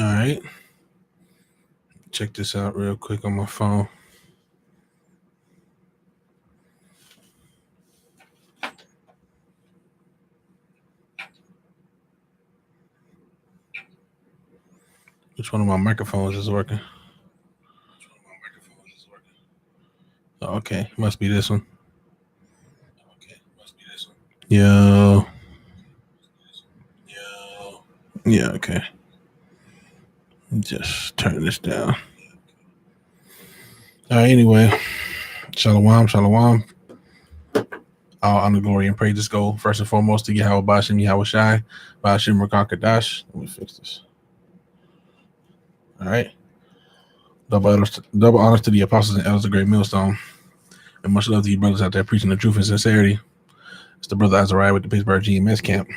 right. Check this out real quick on my phone. Which one of my microphones is working? Oh, okay, must be this one. Yo. Yeah, okay. Just turn this down. All right, anyway. Shalom, shalom. All honor, glory, and praise go first and foremost to Yahweh Bashim, Yahweh Shai, Bashim Rakakadash. Let me fix this. All right. Double honors to the apostles and elders of Great Millstone. And much love to you brothers out there preaching the truth and sincerity. It's the brother Azariah with the Pittsburgh GMS camp.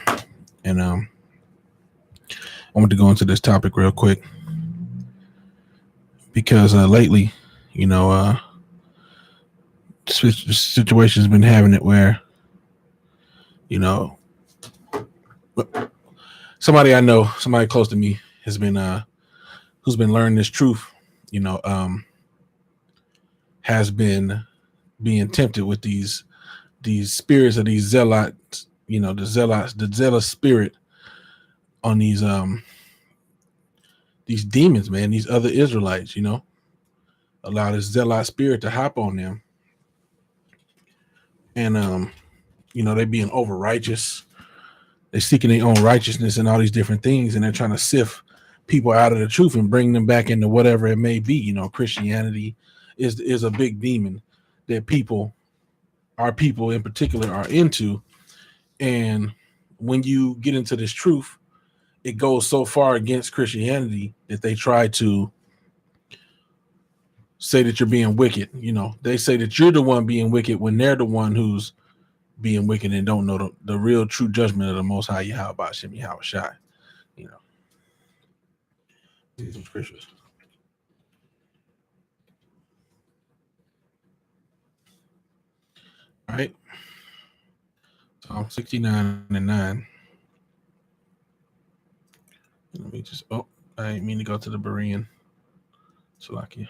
And I want to go into this topic real quick because lately, situation's been having it where, somebody I know, somebody close to me has been who's been learning this truth, has been being tempted with these spirits of these zealots, the zealous spirit on these demons, man, these other Israelites, allow this zealot spirit to hop on them. And they being over righteous. They're seeking their own righteousness and all these different things, and they're trying to sift people out of the truth and bring them back into whatever it may be. Christianity is a big demon that our people in particular are into. And when you get into this truth, it goes so far against Christianity that they try to say that you're being wicked. They say that you're the one being wicked when they're the one who's being wicked and don't know the real true judgment of the Most High Yahweh Bashim Yahweh Shai. These are scriptures. All right. Psalm 69 and 9. Let me just, I didn't mean to go to the Berean. Salakia.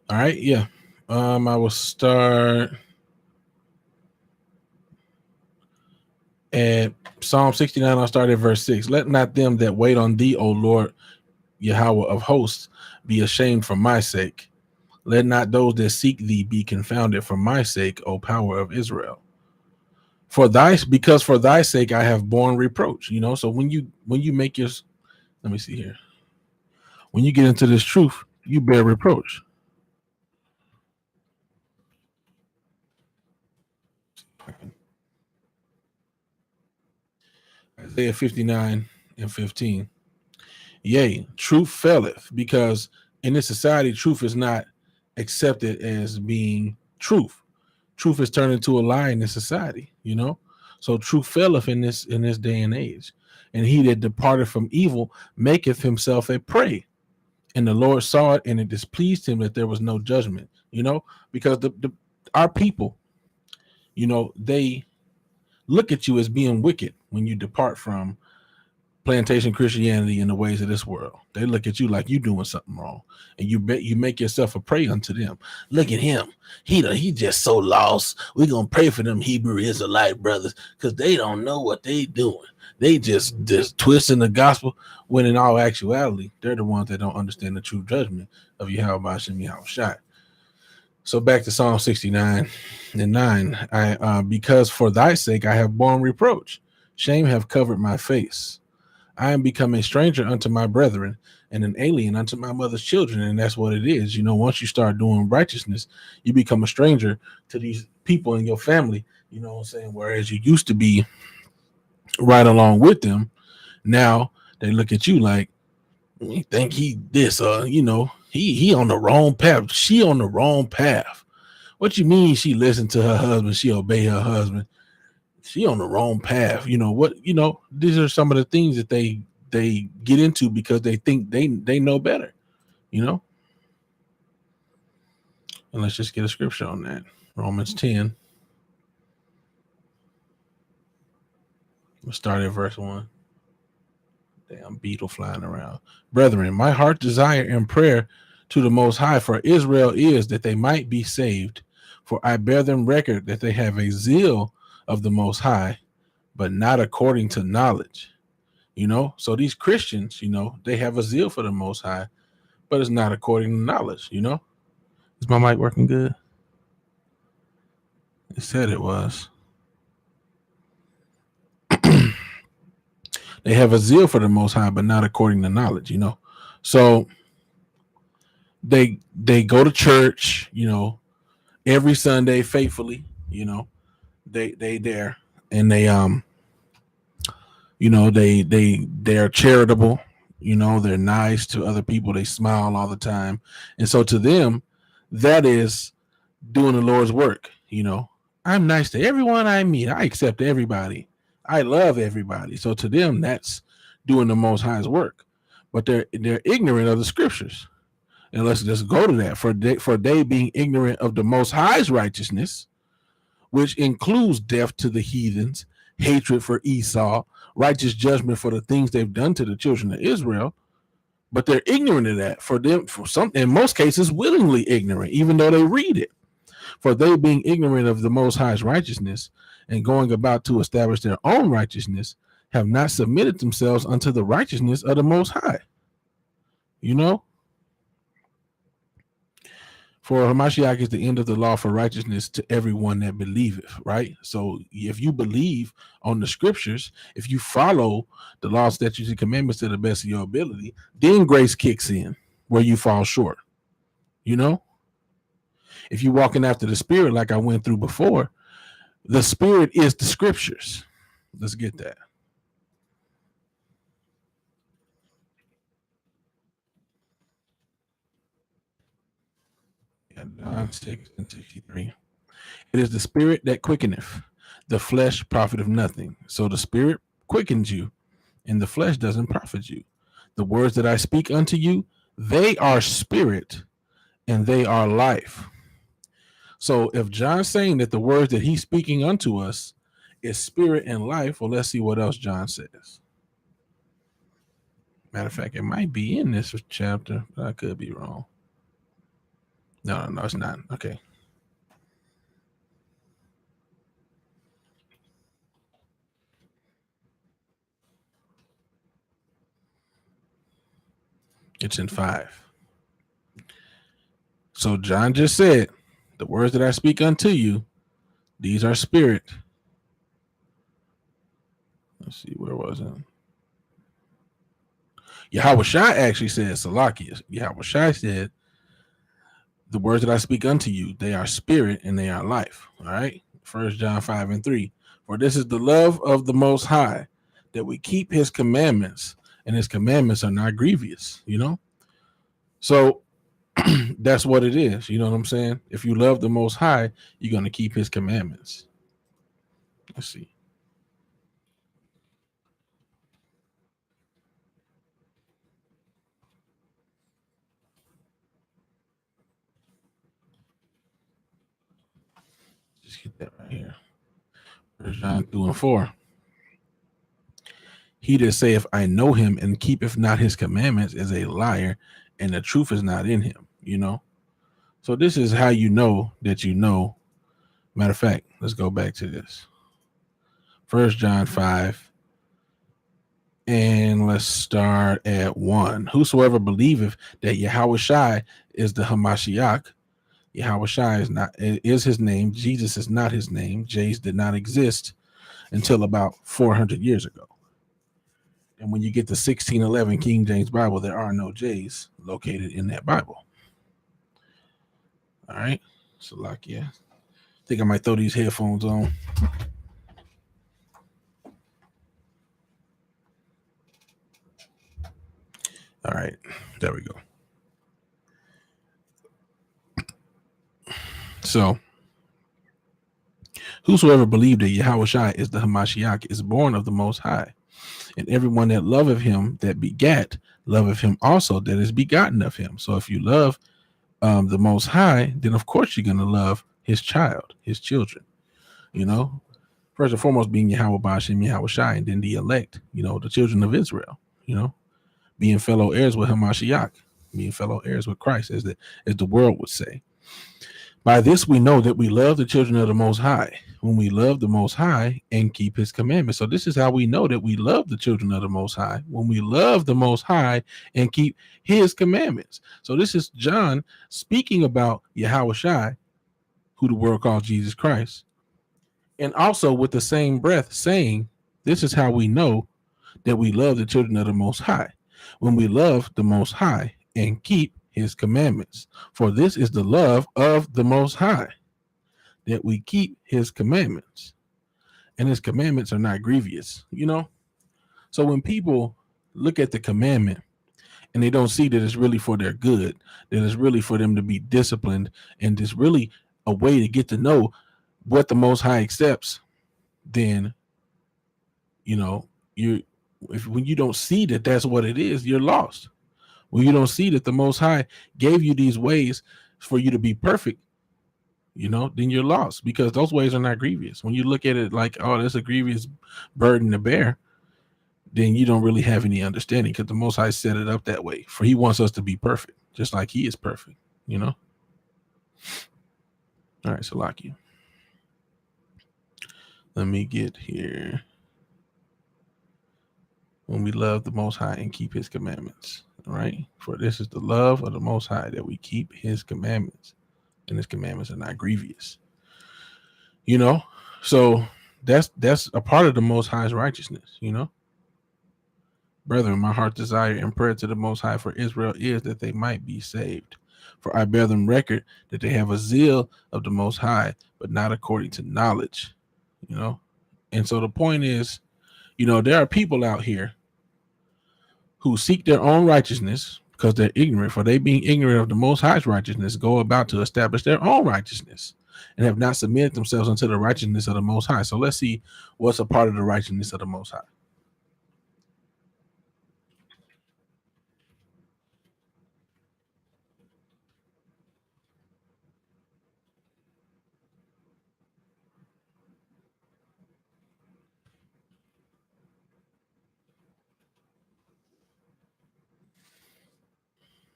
All right, yeah. I will start at Psalm 69. I'll start at verse 6. Let not them that wait on thee, O Lord, Yahweh of hosts, be ashamed for my sake. Let not those that seek thee be confounded for my sake, O power of Israel. Because for thy sake I have borne reproach. So when you make your, let me see here. When you get into this truth, you bear reproach. Isaiah 59 and 15. Yea, truth faileth, because in this society, truth is not accepted as being truth. Truth is turned into a lie in this society, So truth faileth in this day and age. And he that departed from evil maketh himself a prey. And the Lord saw it, and it displeased him that there was no judgment, because our people, they look at you as being wicked when you depart from plantation Christianity in the ways of this world. They look at you like you doing something wrong, and you make yourself a prey unto them. Look at him. He just so lost. We're gonna pray for them Hebrew Israelite brothers because they don't know what they doing. They just twisting the gospel, when in all actuality, they're the ones that don't understand the true judgment of Yahweh Bashim Yahweh Shai. So back to Psalm 69 and 9. Because for thy sake I have borne reproach. Shame have covered my face. I am become a stranger unto my brethren and an alien unto my mother's children. And that's what it is. Once you start doing righteousness, you become a stranger to these people in your family, Whereas you used to be right along with them, now they look at you like, you think he this, he on the wrong path. She on the wrong path. What you mean she listened to her husband? She obey her husband. She on the wrong path. These are some of the things that they get into because they think they know better, And let's just get a scripture on that. Romans 10. Let's start at verse 1. Damn beetle flying around. Brethren, my heart desire in prayer to the Most High for Israel is that they might be saved. For I bear them record that they have a zeal of the Most High, but not according to knowledge. So these Christians, they have a zeal for the Most High, but it's not according to knowledge. Is my mic working good? It said it was. They have a zeal for the Most High, but not according to knowledge. So they go to church, every Sunday faithfully. They there, and they're charitable. They're nice to other people. They smile all the time, and so to them, that is doing the Lord's work. I'm nice to everyone I meet. I accept everybody. I love everybody. So to them, that's doing the Most High's work. But they're ignorant of the scriptures. And let's just go to that. For they being ignorant of the Most High's righteousness, which includes death to the heathens, hatred for Esau, righteous judgment for the things they've done to the children of Israel. But they're ignorant of that. For them, in most cases, willingly ignorant, even though they read it. For they being ignorant of the Most High's righteousness and going about to establish their own righteousness, have not submitted themselves unto the righteousness of the Most High. For Hamashiach is the end of the law for righteousness to everyone that believeth, right? So if you believe on the scriptures, if you follow the laws, statutes, and commandments to the best of your ability, then grace kicks in where you fall short. If you're walking after the Spirit, like I went through before, the Spirit is the scriptures. Let's get that. John 6:63. It is the Spirit that quickeneth, the flesh profiteth nothing. So the Spirit quickens you, and the flesh doesn't profit you. The words that I speak unto you, they are spirit, and they are life. So if John's saying that the words that he's speaking unto us is spirit and life, well, let's see what else John says. Matter of fact, it might be in this chapter, but I could be wrong. No, it's not. Okay. It's in 5. So John just said, the words that I speak unto you, these are spirit. Let's see, where was it? Yahweh Shai actually said, Salakias. Yahweh Shai said, the words that I speak unto you, they are spirit and they are life. All right. 1 John 5:3. For this is the love of the Most High, that we keep his commandments, and his commandments are not grievous, So that's what it is. You know what I'm saying? If you love the Most High, you're going to keep his commandments. Let's see. Just get that right here. 1 John 2:4. He that saith, I know him, and keepeth not his commandments is a liar, and the truth is not in him. So this is how you know that you know. Matter of fact, let's go back to this. 1 John 5. And let's start at 1. Whosoever believeth that Yahweh Shai is the Hamashiach, Yahweh Shai is his name. Jesus is not his name. J's did not exist until about 400 years ago. And when you get the 1611 King James Bible, there are no J's located in that Bible. All right. So I think I might throw these headphones on. All right. There we go. So whosoever believed that Yahweh Shai is the Hamashiach is born of the Most High. And everyone that loveth him that begat, loveth him also that is begotten of him. So if you love the Most High, then of course you're going to love his child, his children. First and foremost being Yahweh Bashim, Yahweh Shai, and then the elect, the children of Israel, being fellow heirs with Hamashiach, being fellow heirs with Christ, as the world would say. By this we know that we love the children of the Most High, when we love the Most High and keep his commandments. So this is how we know that we love the children of the Most High, when we love the Most High and keep his commandments. So this is John speaking about Yahweh Shai, who the world calls Jesus Christ, and also with the same breath saying, this is how we know that we love the children of the Most High, when we love the Most High and keep his commandments. For this is the love of the Most High, that we keep his commandments. And his commandments are not grievous, So when people look at the commandment and they don't see that it's really for their good, that it's really for them to be disciplined, and it's really a way to get to know what the Most High accepts, then, when you don't see that that's what it is, you're lost. When you don't see that the Most High gave you these ways for you to be perfect, then you're lost, because those ways are not grievous. When you look at it like, oh, that's a grievous burden to bear, then you don't really have any understanding, because the Most High set it up that way. For he wants us to be perfect, just like he is perfect, All right, so lock you. Let me get here. When we love the Most High and keep his commandments. All right. For this is the love of the Most High, that we keep his commandments, and his commandments are not grievous. So that's a part of the Most High's righteousness, Brethren, my heart's desire and prayer to the Most High for Israel is that they might be saved. For I bear them record that they have a zeal of the Most High, but not according to knowledge, And so the point is, there are people out here who seek their own righteousness because they're ignorant. For they, being ignorant of the Most High's righteousness, go about to establish their own righteousness, and have not submitted themselves unto the righteousness of the Most High. So let's see what's a part of the righteousness of the Most High.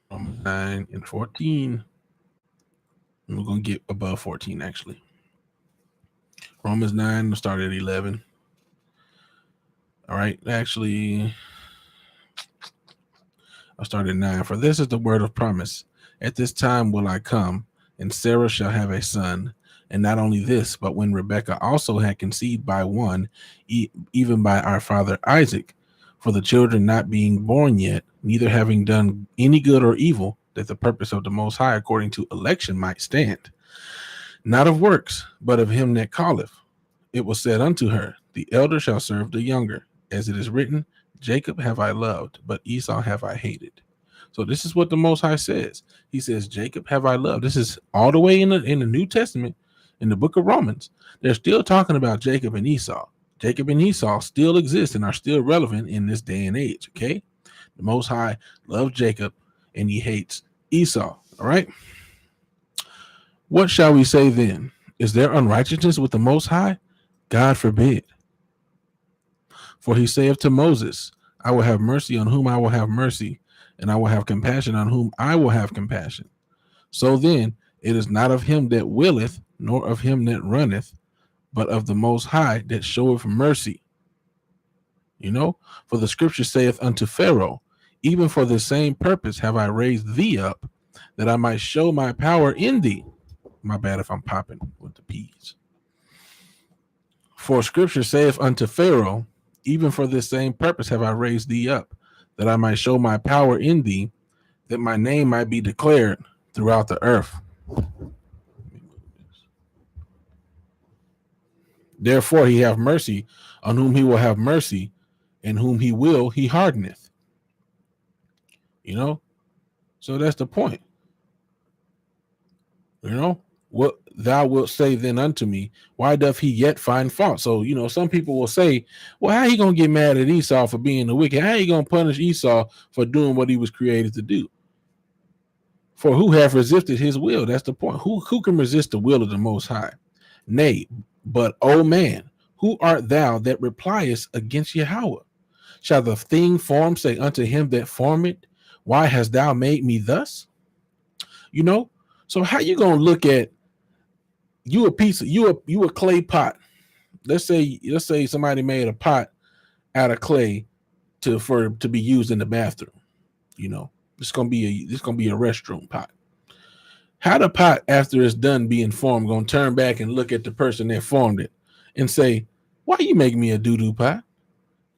Romans 9 and 14. And we're going to get above 14, actually. Romans 9, we'll start at 11. All right, actually, I'll start at 9. For this is the word of promise. At this time will I come, and Sarah shall have a son. And not only this, but when Rebekah also had conceived by one, even by our father Isaac, for the children not being born yet, neither having done any good or evil, that the purpose of the Most High according to election might stand, not of works, but of him that calleth. It was said unto her, the elder shall serve the younger, as it is written, Jacob have I loved, but Esau have I hated. So this is what the Most High says. He says, Jacob have I loved. This is all the way in the New Testament, in the book of Romans. They're still talking about Jacob and Esau. Jacob and Esau still exist and are still relevant in this day and age, okay? The Most High loves Jacob and he hates Esau, all right? What shall we say then? Is there unrighteousness with the Most High? God forbid. For he saith to Moses, I will have mercy on whom I will have mercy, and I will have compassion on whom I will have compassion. So then, it is not of him that willeth, nor of him that runneth, but of the Most High that showeth mercy. For the scripture saith unto Pharaoh, even for the same purpose have I raised thee up, that I might show my power in thee. My bad if I'm popping with the P's. For scripture saith unto Pharaoh, even for this same purpose have I raised thee up, that I might show my power in thee, that my name might be declared throughout the earth. Therefore he have mercy on whom he will have mercy, and whom he will he hardeneth. So that's the point. What thou wilt say then unto me, why doth he yet find fault? So, some people will say, well, how he going to get mad at Esau for being the wicked? How he going to punish Esau for doing what he was created to do? For who hath resisted his will? That's the point. Who can resist the will of the Most High? Nay, but, O man, Who art thou that repliest against Yahweh? Shall the thing formed say unto him that formed it, why hast thou made me thus? You know? So how you gonna look at you a piece of you a clay pot? Let's say somebody made a pot out of clay to be used in the bathroom. You know, it's gonna be a restroom pot. How the pot after it's done being formed gonna turn back and look at the person that formed it and say, "Why you make me a doo doo pot?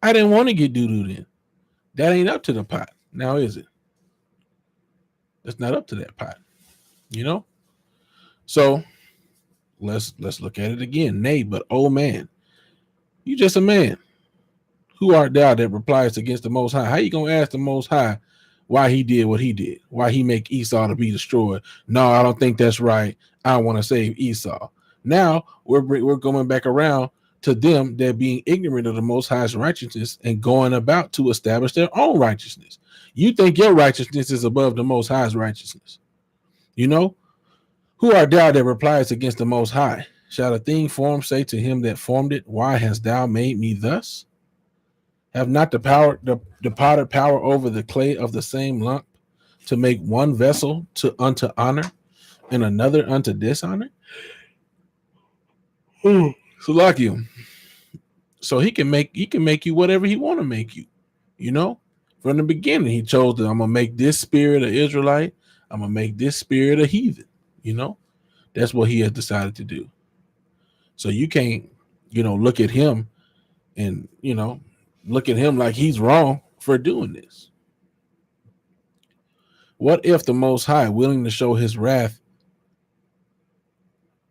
I didn't want to get doo doo then. That ain't up to the pot. Now is it? That's not up to that pot. You know." So let's look at it again. Nay, but oh man, you just a man. Who art thou that replies against the Most High? How you gonna ask the Most High why he did what he did? Why he make Esau to be destroyed? No, I don't think that's right. I want to save Esau. Now we're going back around to them that being ignorant of the Most High's righteousness and going about to establish their own righteousness. You think your righteousness is above the Most High's righteousness? You know, who art thou that replies against the Most High? Shall a thing formed say to him that formed it, why hast thou made me thus? Have not the potter power over the clay of the same lump to make one vessel to unto honor and another unto dishonor? So like you. So he can make you whatever he want to make you. You know? From the beginning, he chose that I'm gonna make this spirit an Israelite, I'm gonna make this spirit a heathen. You know, that's what he has decided to do. So you can't, look at him and look at him like he's wrong for doing this. What if the Most High, willing to show his wrath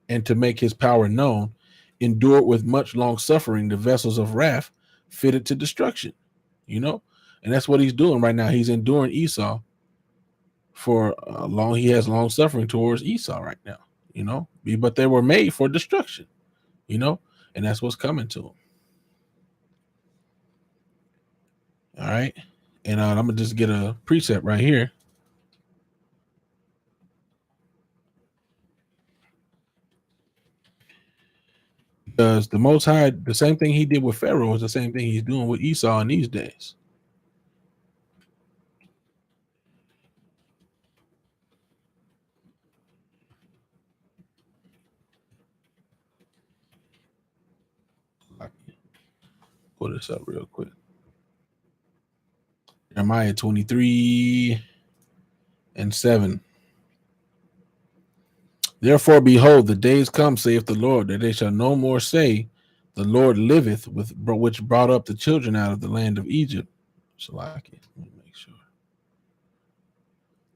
and to make his power known, endured with much long suffering the vessels of wrath fitted to destruction? You know, and that's what he's doing right now. He's enduring Esau for long. He has long suffering towards Esau right now. But they were made for destruction. And that's what's coming to him. All right, and I'm gonna just get a precept right here. Because the Most High, the same thing he did with Pharaoh is the same thing he's doing with Esau in these days. I can pull this up real quick. Jeremiah 23:7. Therefore, behold, the days come, saith the Lord, that they shall no more say, the Lord liveth, which brought up the children out of the land of Egypt. So like it. Let me make sure.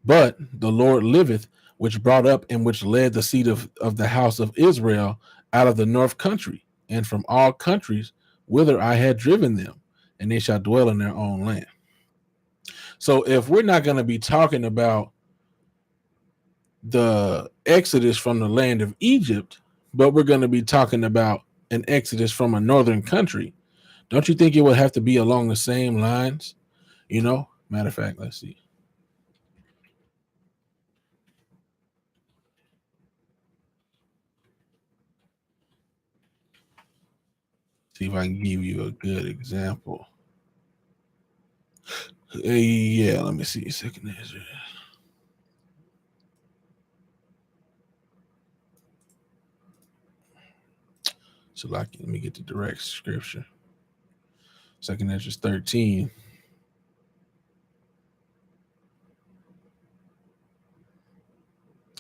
But the Lord liveth, which brought up and which led the seed of the house of Israel out of the north country, and from all countries whither I had driven them, and they shall dwell in their own land. So if we're not going to be talking about the exodus from the land of Egypt, but we're going to be talking about an exodus from a northern country, don't you think it would have to be along the same lines? Matter of fact, let's see. See if I can give you a good example. Yeah, let me see. Second Ezra. So let me get the direct scripture. Second Ezra 13.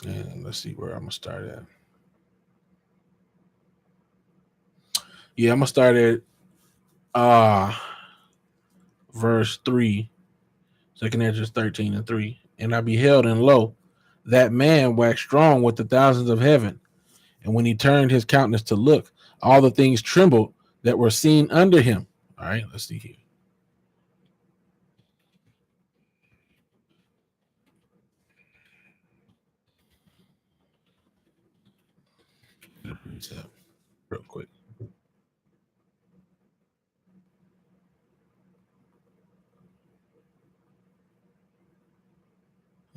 And let's see where I'm gonna start at. Yeah, I'm gonna start at verse 3. Second Ezra 13:3. And I beheld, and lo, that man waxed strong with the thousands of heaven. And when he turned his countenance to look, all the things trembled that were seen under him. All right, let's see here. Real quick.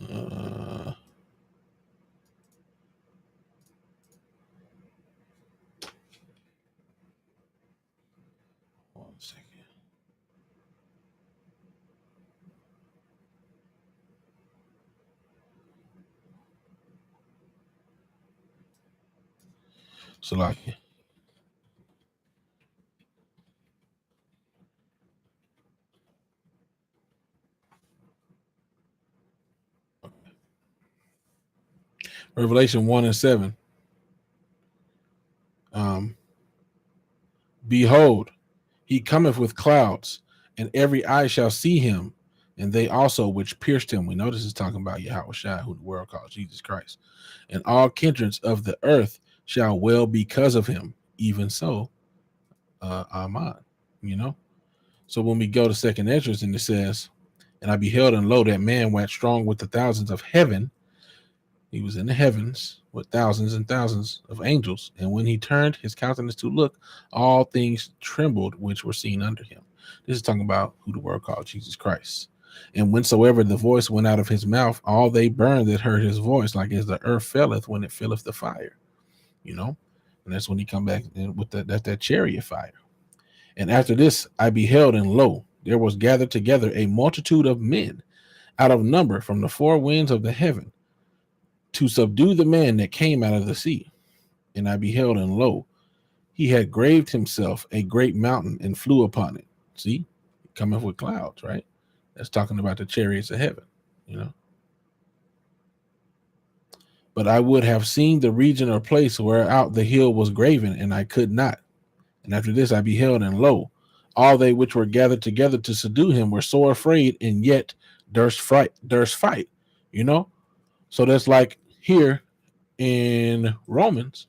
Uh, second. So like Revelation 1:7. Um, Behold, he cometh with clouds, and every eye shall see him, and they also which pierced him. We know this is talking about Yahweh Shai, who the world calls Jesus Christ. And all kindreds of the earth shall wail because of him. Even so, Amen. You know? So when we go to second entrance and it says, and I beheld and lo, that man waxed strong with the thousands of heaven. He was in the heavens with thousands and thousands of angels. And when he turned his countenance to look, all things trembled which were seen under him. This is talking about who the world called Jesus Christ. And whensoever the voice went out of his mouth, all they burned that heard his voice, like as the earth felleth when it filleth the fire, you know? And that's when he come back with that chariot fire. And after this, I beheld, and lo, there was gathered together a multitude of men out of number from the four winds of the heaven to subdue the man that came out of the sea. And I beheld, and lo, he had graved himself a great mountain and flew upon it. See, coming with clouds, right? That's talking about the chariots of heaven, you know. But I would have seen the region or place where out the hill was graven, and I could not. And after this I beheld, and lo, all they which were gathered together to subdue him were sore afraid, and yet durst fight, you know. So that's like here in Romans,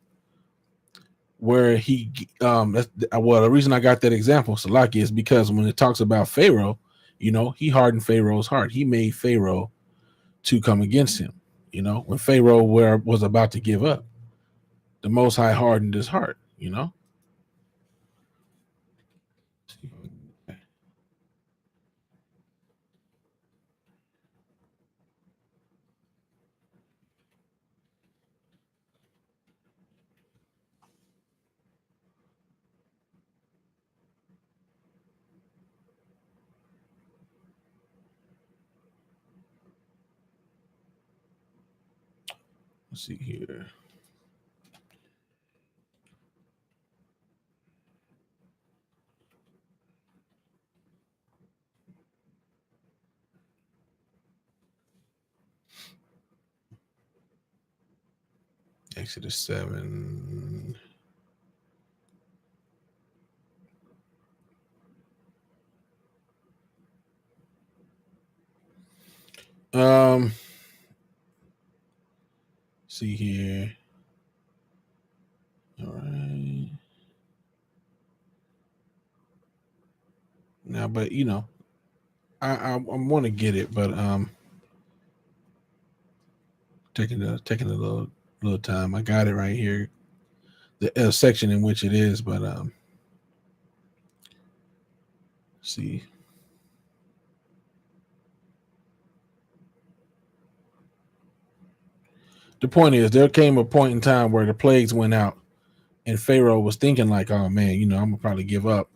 where he that's well, the reason I got that example, Salaki, is because when it talks about Pharaoh, you know, he hardened Pharaoh's heart. He made Pharaoh to come against him. You know, when Pharaoh was about to give up, the Most High hardened his heart. You know. Let's see here. Exodus 7. See here. All right. Now, but you know, I want to get it, but taking a little time. I got it right here, the section in which it is, but see. The point is, there came a point in time where the plagues went out, and Pharaoh was thinking like, "Oh man, you know, I'm gonna probably give up."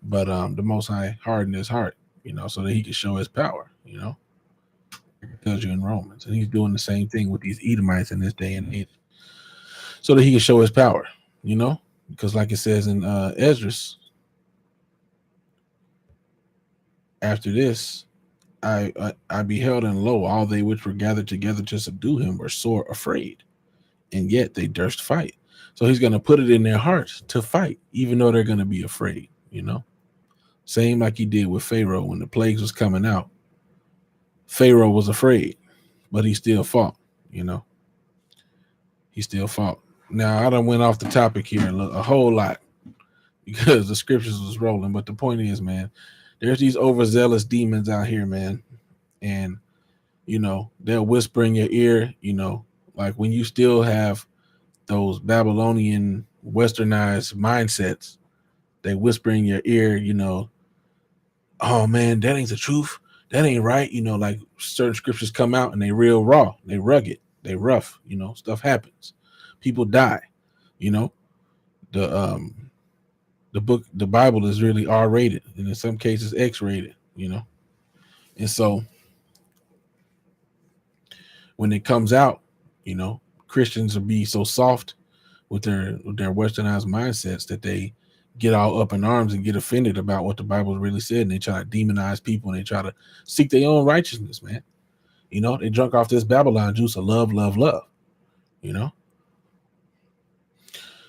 But the Most High hardened his heart, you know, so that he could show his power. You know, it tells you in Romans, and he's doing the same thing with these Edomites in this day and age, so that he can show his power. You know, because like it says in Esdras, after this, I beheld, and lo, all they which were gathered together to subdue him were sore afraid, and yet they durst fight. So he's going to put it in their hearts to fight, even though they're going to be afraid, you know? Same like he did with Pharaoh when the plagues was coming out. Pharaoh was afraid, but he still fought, you know? He still fought. Now, I done went off the topic here a whole lot because the scriptures was rolling. But the point is, man, there's these overzealous demons out here, man. And, you know, they'll whisper in your ear, you know, like when you still have those Babylonian westernized mindsets, they whisper in your ear, you know, oh man, that ain't the truth. That ain't right. You know, like certain scriptures come out and they real raw, they rugged, they rough, you know, stuff happens. People die, you know. The the Bible is really R-rated, and in some cases X-rated, And so when it comes out, Christians will be so soft with their westernized mindsets that they get all up in arms and get offended about what the Bible really said, and they try to demonize people, and they try to seek their own righteousness, man. They drunk off this Babylon juice of love, love, love.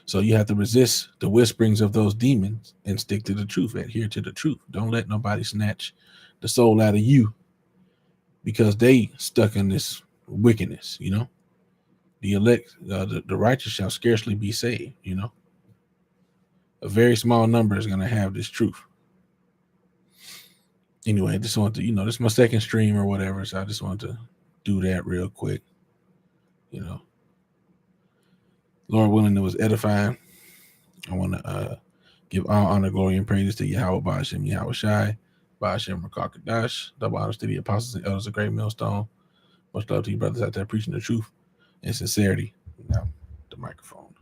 So you have to resist the whisperings of those demons and stick to the truth, adhere to the truth. Don't let nobody snatch the soul out of you because they stuck in this wickedness. The elect, the righteous shall scarcely be saved. A very small number is going to have this truth. Anyway, I just want to, this is my second stream or whatever, so I just wanted to do that real quick. Lord willing, it was edifying. I want to give all honor, glory, and praises to Yahweh, Ba'ashem, Yahweh Shai, Ba'ashem, Rakakadash, double honors to the apostles and elders of Great Millstone. Much love to you brothers out there preaching the truth and sincerity. Now, the microphone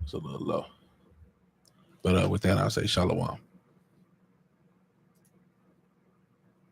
is a little low. But with that, I'll say shalom.